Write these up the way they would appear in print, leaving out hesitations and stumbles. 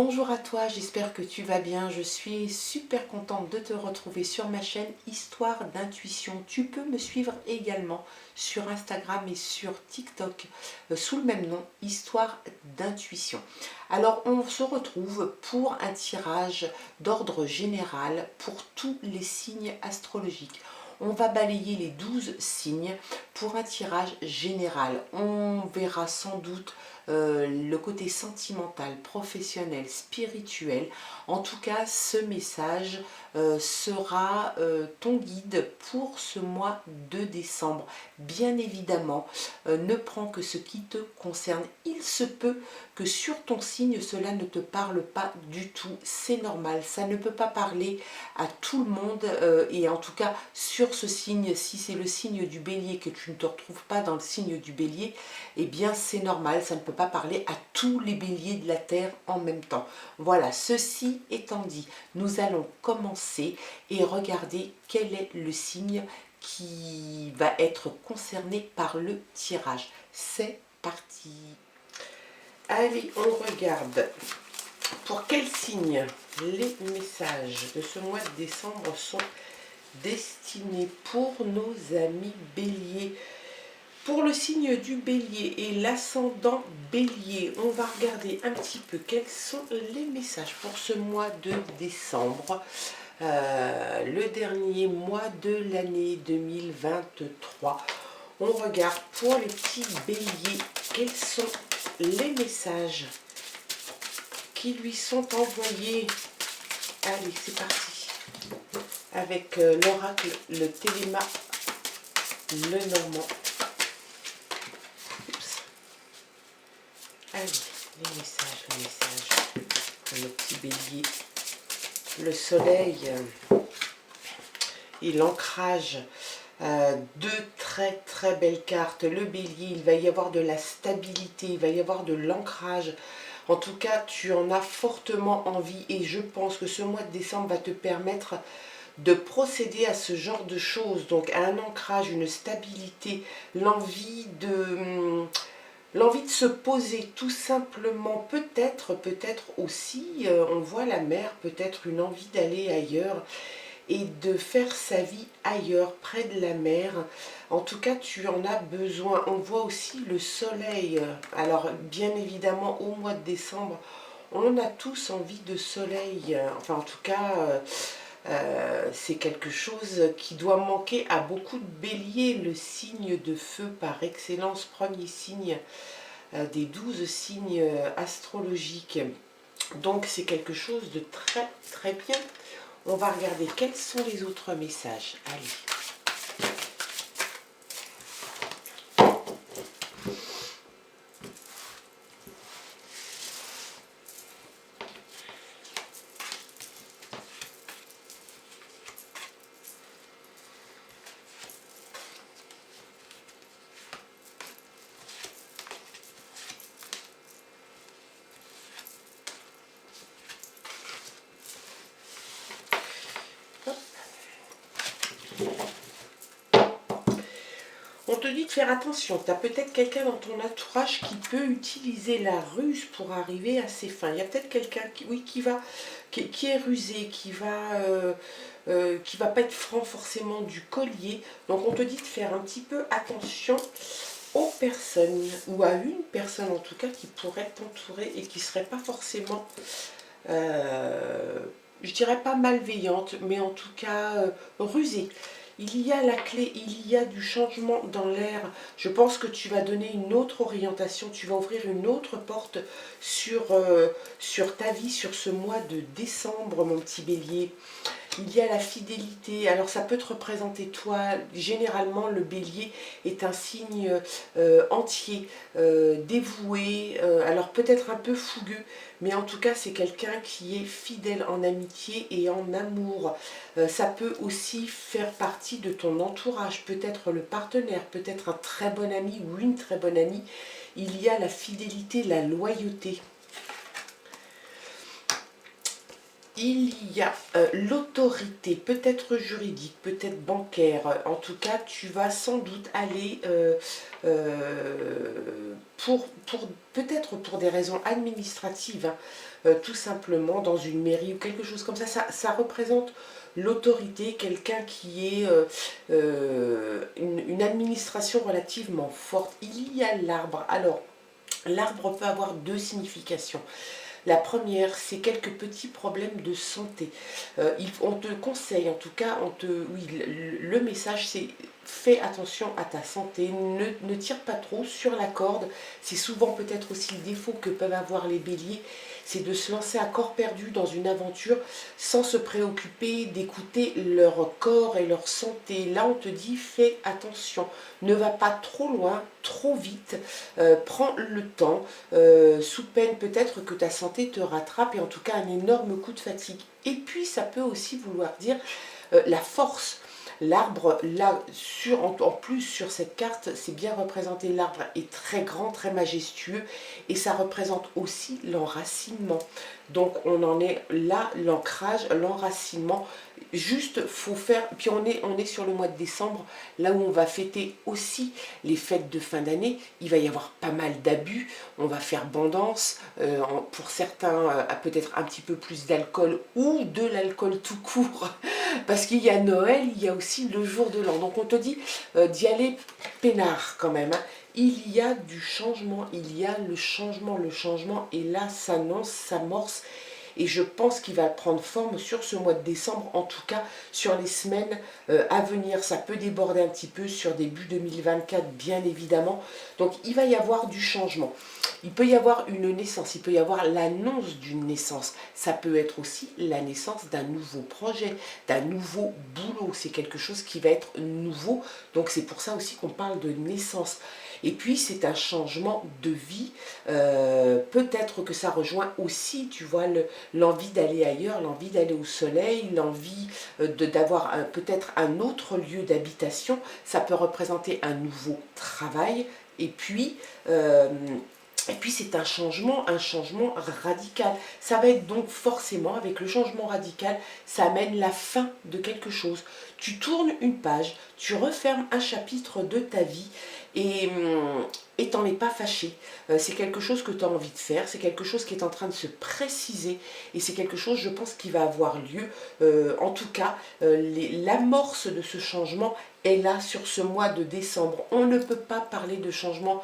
Bonjour à toi, j'espère que tu vas bien. Je suis super contente de te retrouver sur ma chaîne Histoire d'intuition. Tu peux me suivre également sur Instagram et sur TikTok sous le même nom, Histoire d'intuition. Alors on se retrouve pour un tirage d'ordre général pour tous les signes astrologiques. On va balayer les 12 signes pour un tirage général. On verra sans doute le côté sentimental, professionnel, spirituel. En tout cas, ce message sera ton guide pour ce mois de décembre. Bien évidemment, ne prends que ce qui te concerne. Il se peut que sur ton signe, cela ne te parle pas du tout. C'est normal, ça ne peut pas parler à tout le monde. Et en tout cas, sur ce signe, si c'est le signe du bélier, que tu ne te retrouves pas dans le signe du bélier, eh bien c'est normal, ça ne peut pas parler à tous les béliers de la Terre en même temps. Voilà, ceci étant dit, nous allons commencer et regarder quel est le signe qui va être concerné par le tirage. C'est parti. Allez, on regarde. Pour quel signe les messages de ce mois de décembre sont destinés pour nos amis béliers? Pour le signe du bélier et l'ascendant bélier, on va regarder un petit peu quels sont les messages pour ce mois de décembre, le dernier mois de l'année 2023. On regarde pour les petits béliers, quels sont les messages qui lui sont envoyés. Allez, c'est parti. Avec l'oracle, le téléma, le normand. Allez, les messages pour le petit bélier. Le soleil et l'ancrage. Deux très belles cartes. Le bélier, il va y avoir de la stabilité, il va y avoir de l'ancrage. En tout cas, tu en as fortement envie et je pense que ce mois de décembre va te permettre de procéder à ce genre de choses. Donc, à un ancrage, une stabilité, l'envie de se poser tout simplement, peut-être aussi, on voit la mer, peut-être une envie d'aller ailleurs et de faire sa vie ailleurs, près de la mer. En tout cas, tu en as besoin. On voit aussi le soleil. Alors, bien évidemment, au mois de décembre, on a tous envie de soleil. Enfin, en tout cas, c'est quelque chose qui doit manquer à beaucoup de béliers. Le signe de feu par excellence, premier signe des 12 signes astrologiques. Donc c'est quelque chose de très bien. On va regarder quels sont les autres messages. Allez. On te dit de faire attention, tu as peut-être quelqu'un dans ton entourage qui peut utiliser la ruse pour arriver à ses fins. Il y a peut-être quelqu'un qui est rusé, qui va pas être franc forcément du collier. Donc on te dit de faire un petit peu attention aux personnes, ou à une personne en tout cas qui pourrait t'entourer et qui serait pas forcément, je dirais pas malveillante, mais en tout cas rusée. Il y a la clé, il y a du changement dans l'air. Je pense que tu vas donner une autre orientation, tu vas ouvrir une autre porte sur ta vie, sur ce mois de décembre, mon petit bélier. Il y a la fidélité, alors ça peut te représenter toi. Généralement le bélier est un signe entier, dévoué, alors peut-être un peu fougueux, mais en tout cas c'est quelqu'un qui est fidèle en amitié et en amour. Ça peut aussi faire partie de ton entourage, peut-être le partenaire, peut-être un très bon ami ou une très bonne amie. Il y a la fidélité, la loyauté. il y a l'autorité, peut-être juridique, peut-être bancaire. En tout cas, tu vas sans doute aller peut-être pour des raisons administratives, hein, tout simplement dans une mairie ou quelque chose comme ça. Ça représente l'autorité, quelqu'un qui est une administration relativement forte. Il y a l'arbre. Alors, l'arbre peut avoir deux significations. La première, c'est quelques petits problèmes de santé. On te conseille, en tout cas, oui, le message, c'est fais attention à ta santé, ne tire pas trop sur la corde. C'est souvent peut-être aussi le défaut que peuvent avoir les béliers, c'est de se lancer à corps perdu dans une aventure sans se préoccuper d'écouter leur corps et leur santé. Là, on te dit fais attention, ne va pas trop loin, trop vite, prends le temps, sous peine peut-être que ta santé te rattrape et en tout cas un énorme coup de fatigue. Et puis ça peut aussi vouloir dire la force. L'arbre, là, en plus sur cette carte, c'est bien représenté, l'arbre est très grand, très majestueux, et ça représente aussi l'enracinement. Donc on en est là, l'ancrage, l'enracinement. Juste, faut faire, puis on est sur le mois de décembre, là où on va fêter aussi les fêtes de fin d'année. Il va y avoir pas mal d'abus, on va faire bandance, pour certains peut-être un petit peu plus d'alcool ou de l'alcool tout court, parce qu'il y a Noël, il y a aussi le jour de l'an. Donc on te dit d'y aller peinard quand même, hein. Il y a du changement, il y a le changement, et là s'annonce, s'amorce, et je pense qu'il va prendre forme sur ce mois de décembre, en tout cas sur les semaines à venir. Ça peut déborder un petit peu sur début 2024, bien évidemment. Donc il va y avoir du changement. Il peut y avoir une naissance, il peut y avoir l'annonce d'une naissance. Ça peut être aussi la naissance d'un nouveau projet, d'un nouveau boulot. C'est quelque chose qui va être nouveau. Donc c'est pour ça aussi qu'on parle de naissance. Et puis c'est un changement de vie. Peut-être que ça rejoint aussi, tu vois, l'envie d'aller ailleurs, l'envie d'aller au soleil, l'envie d'avoir peut-être un autre lieu d'habitation. Ça peut représenter un nouveau travail. Et puis c'est un changement radical. Ça va être donc forcément, avec le changement radical, ça amène la fin de quelque chose. Tu tournes une page, tu refermes un chapitre de ta vie et t'en es pas fâché. C'est quelque chose que tu as envie de faire, c'est quelque chose qui est en train de se préciser et c'est quelque chose, je pense, qui va avoir lieu. En tout cas, l'amorce de ce changement est là sur ce mois de décembre. On ne peut pas parler de changement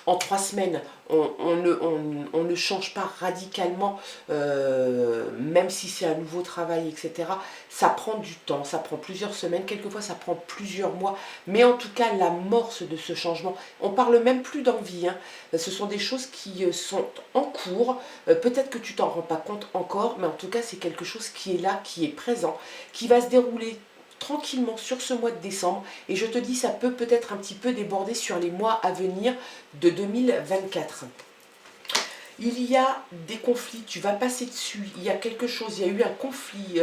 en 3 semaines. On ne change pas radicalement, même si c'est un nouveau travail, etc. Ça prend du temps, ça prend plusieurs semaines, quelquefois ça prend plusieurs mois, mais en tout cas l'amorce de ce changement, on parle même plus d'envie, hein. Ce sont des choses qui sont en cours, peut-être que tu t'en rends pas compte encore, mais en tout cas c'est quelque chose qui est là, qui est présent, qui va se dérouler tranquillement sur ce mois de décembre, et je te dis ça peut peut-être un petit peu déborder sur les mois à venir de 2024. Il y a des conflits, tu vas passer dessus, il y a quelque chose, il y a eu un conflit,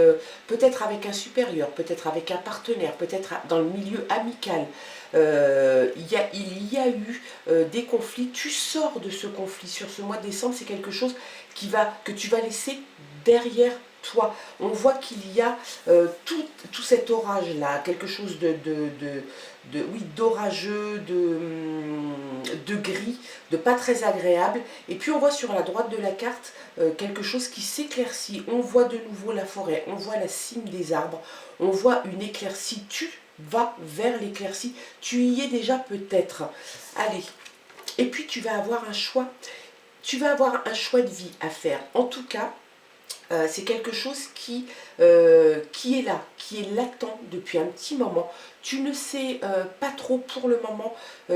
peut-être avec un supérieur, peut-être avec un partenaire, peut-être dans le milieu amical. Il y a eu des conflits, tu sors de ce conflit sur ce mois de décembre, c'est quelque chose que tu vas laisser derrière toi. On voit qu'il y a tout cet orage-là, quelque chose oui, d'orageux, de gris, de pas très agréable. Et puis on voit sur la droite de la carte quelque chose qui s'éclaircit. On voit de nouveau la forêt, on voit la cime des arbres, on voit une éclaircie. Tu vas vers l'éclaircie, tu y es déjà peut-être. Allez, et puis tu vas avoir un choix. Tu vas avoir un choix de vie à faire. En tout cas, c'est quelque chose qui est là, qui est latent depuis un petit moment. Tu ne sais pas trop pour le moment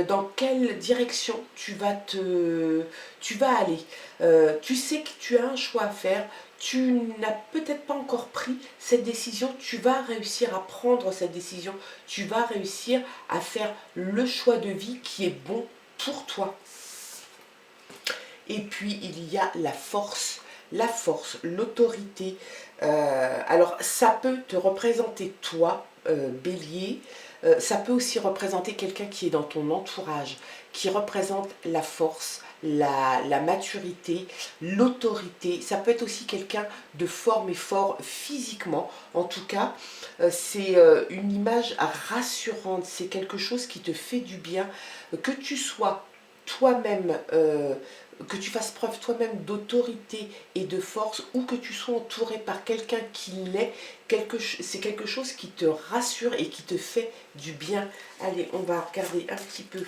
dans quelle direction tu vas aller. Tu sais que tu as un choix à faire. Tu n'as peut-être pas encore pris cette décision. Tu vas réussir à prendre cette décision. Tu vas réussir à faire le choix de vie qui est bon pour toi. Et puis il y a la force, l'autorité. Alors ça peut te représenter toi, bélier, Ça peut aussi représenter quelqu'un qui est dans ton entourage, qui représente la force, la maturité, l'autorité. Ça peut être aussi quelqu'un de fort mais fort physiquement. En tout cas, c'est une image rassurante, c'est quelque chose qui te fait du bien, que tu sois toi-même, que tu fasses preuve toi-même d'autorité et de force, ou que tu sois entouré par quelqu'un qui l'est, c'est quelque chose qui te rassure et qui te fait du bien. Allez, on va regarder un petit peu.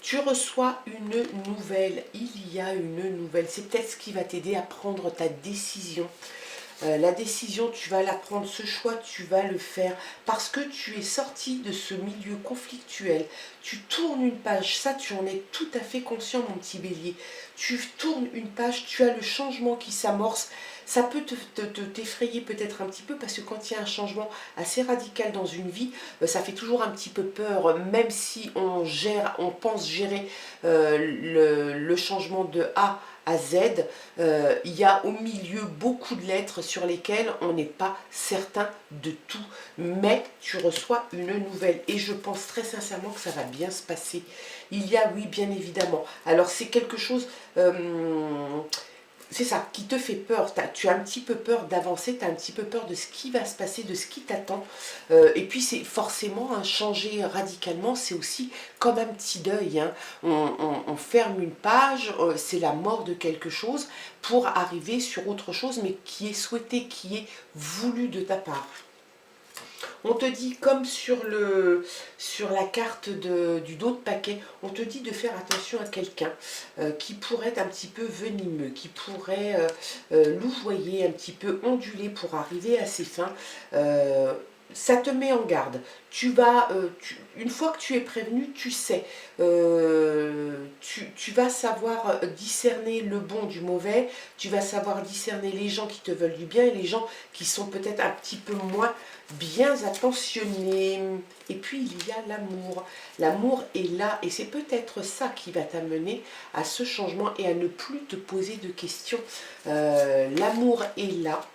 Tu reçois une nouvelle, il y a une nouvelle, c'est peut-être ce qui va t'aider à prendre ta décision. La décision, tu vas la prendre, ce choix, tu vas le faire parce que tu es sorti de ce milieu conflictuel. Tu tournes une page, ça tu en es tout à fait conscient mon petit bélier. Tu tournes une page, tu as le changement qui s'amorce. Ça peut t'effrayer peut-être un petit peu parce que quand il y a un changement assez radical dans une vie, ça fait toujours un petit peu peur, même si on pense gérer le changement de A à Z, il y a au milieu beaucoup de lettres sur lesquelles on n'est pas certain de tout, mais tu reçois une nouvelle et je pense très sincèrement que ça va bien se passer. Il y a, oui, bien évidemment, alors c'est quelque chose, c'est ça, qui te fait peur. Tu as un petit peu peur d'avancer, tu as un petit peu peur de ce qui va se passer, de ce qui t'attend. Et puis c'est forcément changer radicalement, c'est aussi comme un petit deuil. Hein. On ferme une page, c'est la mort de quelque chose pour arriver sur autre chose, mais qui est souhaité, qui est voulu de ta part. On te dit, comme sur la carte du dos de paquet, on te dit de faire attention à quelqu'un qui pourrait être un petit peu venimeux, qui pourrait louvoyer, un petit peu onduler pour arriver à ses fins. Ça te met en garde. Une fois que tu es prévenu, tu sais. Tu vas savoir discerner le bon du mauvais. Tu vas savoir discerner les gens qui te veulent du bien et les gens qui sont peut-être un petit peu moins bien attentionnés. Et puis il y a l'amour. L'amour est là et c'est peut-être ça qui va t'amener à ce changement et à ne plus te poser de questions. L'amour est là.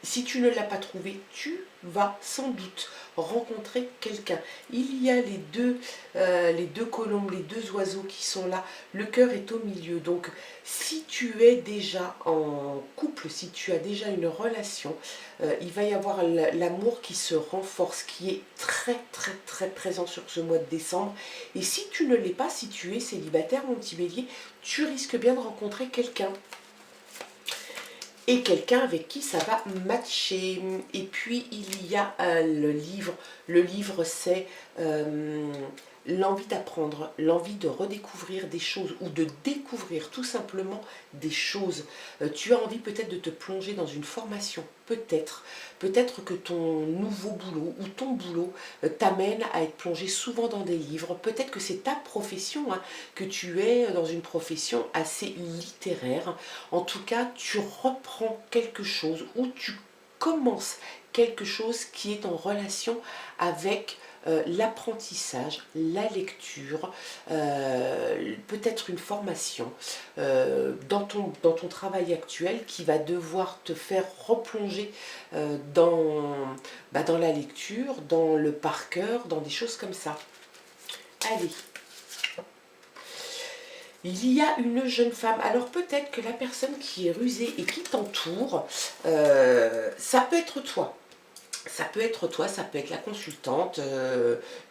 Si tu ne l'as pas trouvé, tu vas sans doute rencontrer quelqu'un. Il y a les deux colombes, les deux oiseaux qui sont là. Le cœur est au milieu. Donc, si tu es déjà en couple, si tu as déjà une relation, il va y avoir l'amour qui se renforce, qui est très très très présent sur ce mois de décembre. Et si tu ne l'es pas, si tu es célibataire, mon petit bélier, tu risques bien de rencontrer quelqu'un. Et quelqu'un avec qui ça va matcher. Et puis il y a le livre. Le livre, c'est l'envie d'apprendre, l'envie de redécouvrir des choses ou de découvrir tout simplement des choses. Tu as envie peut-être de te plonger dans une formation, peut-être que ton nouveau boulot ou ton boulot t'amène à être plongé souvent dans des livres, peut-être que c'est ta profession, hein, que tu es dans une profession assez littéraire. En tout cas, tu reprends quelque chose ou tu commences quelque chose qui est en relation avec l'apprentissage, la lecture, peut-être une formation dans ton travail actuel qui va devoir te faire replonger dans la lecture, dans le par cœur, dans des choses comme ça. Allez. Il y a une jeune femme, alors peut-être que la personne qui est rusée et qui t'entoure, ça peut être toi. Ça peut être toi, ça peut être la consultante,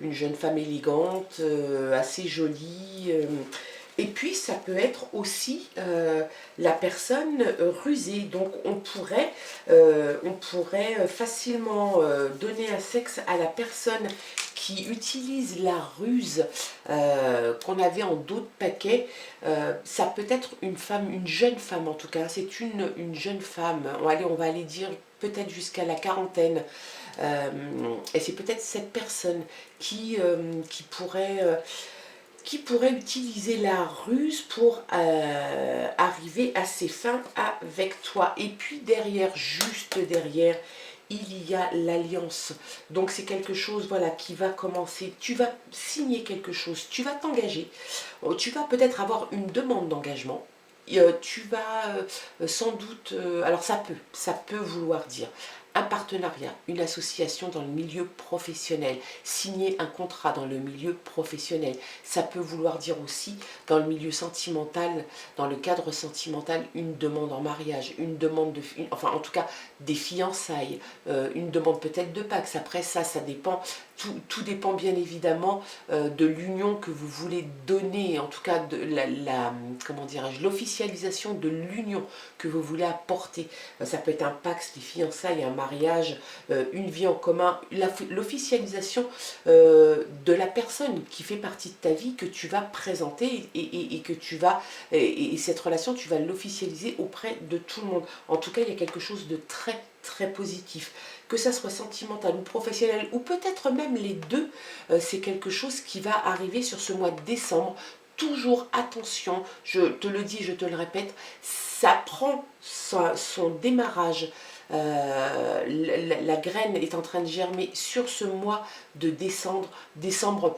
une jeune femme élégante, assez jolie. Et puis ça peut être aussi la personne rusée. Donc on pourrait facilement donner un sexe à la personne qui utilise la ruse qu'on avait en dos de paquet. Ça peut être une femme, une jeune femme en tout cas. C'est une jeune femme. Allez, on va aller dire peut-être jusqu'à la quarantaine. Et c'est peut-être cette personne qui pourrait utiliser la ruse pour arriver à ses fins avec toi. Et puis derrière, juste derrière, il y a l'alliance. Donc c'est quelque chose, voilà, qui va commencer. Tu vas signer quelque chose, tu vas t'engager. Tu vas peut-être avoir une demande d'engagement. Tu vas sans doute, alors ça peut vouloir dire un partenariat, une association dans le milieu professionnel, signer un contrat dans le milieu professionnel. Ça peut vouloir dire aussi dans le milieu sentimental, dans le cadre sentimental, une demande en mariage, une demande de, enfin en tout cas des fiançailles, une demande peut-être de Pax. Après ça dépend. Tout dépend bien évidemment de l'union que vous voulez donner, en tout cas de comment dirais-je, l'officialisation de l'union que vous voulez apporter. Ça peut être un Pax, des fiançailles, un mariage, une vie en commun, l'officialisation de la personne qui fait partie de ta vie que tu vas présenter et que tu vas, et cette relation tu vas l'officialiser auprès de tout le monde. En tout cas, il y a quelque chose de très positif, que ça soit sentimental ou professionnel ou peut-être même les deux. C'est quelque chose qui va arriver sur ce mois de décembre. Toujours attention, je te le dis, je te le répète, ça prend son démarrage. La graine est en train de germer sur ce mois de décembre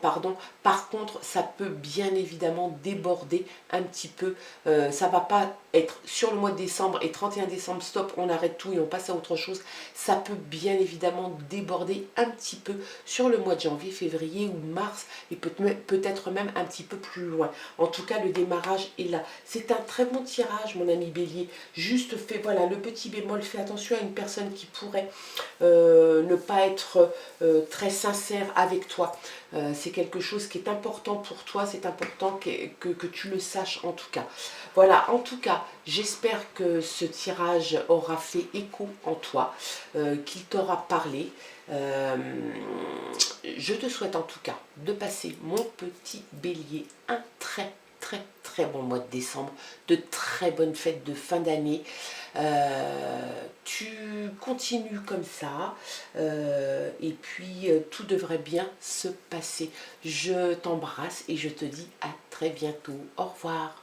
pardon. Par contre, ça peut bien évidemment déborder un petit peu. Ça va pas être sur le mois de décembre et 31 décembre, stop, on arrête tout et on passe à autre chose. Ça peut bien évidemment déborder un petit peu sur le mois de janvier, février ou mars et peut-être même un petit peu plus loin. En tout cas, le démarrage est là. C'est un très bon tirage, mon ami Bélier. Juste fais, voilà, le petit bémol, fais attention à une personne qui pourrait ne pas être très sincère avec toi. C'est quelque chose qui est important pour toi, c'est important que tu le saches en tout cas. Voilà, en tout cas, j'espère que ce tirage aura fait écho en toi, qu'il t'aura parlé. Je te souhaite en tout cas de passer, mon petit Bélier, un très bon mois de décembre, de très bonnes fêtes de fin d'année. Tu continues comme ça et puis tout devrait bien se passer. Je t'embrasse et je te dis à très bientôt. Au revoir.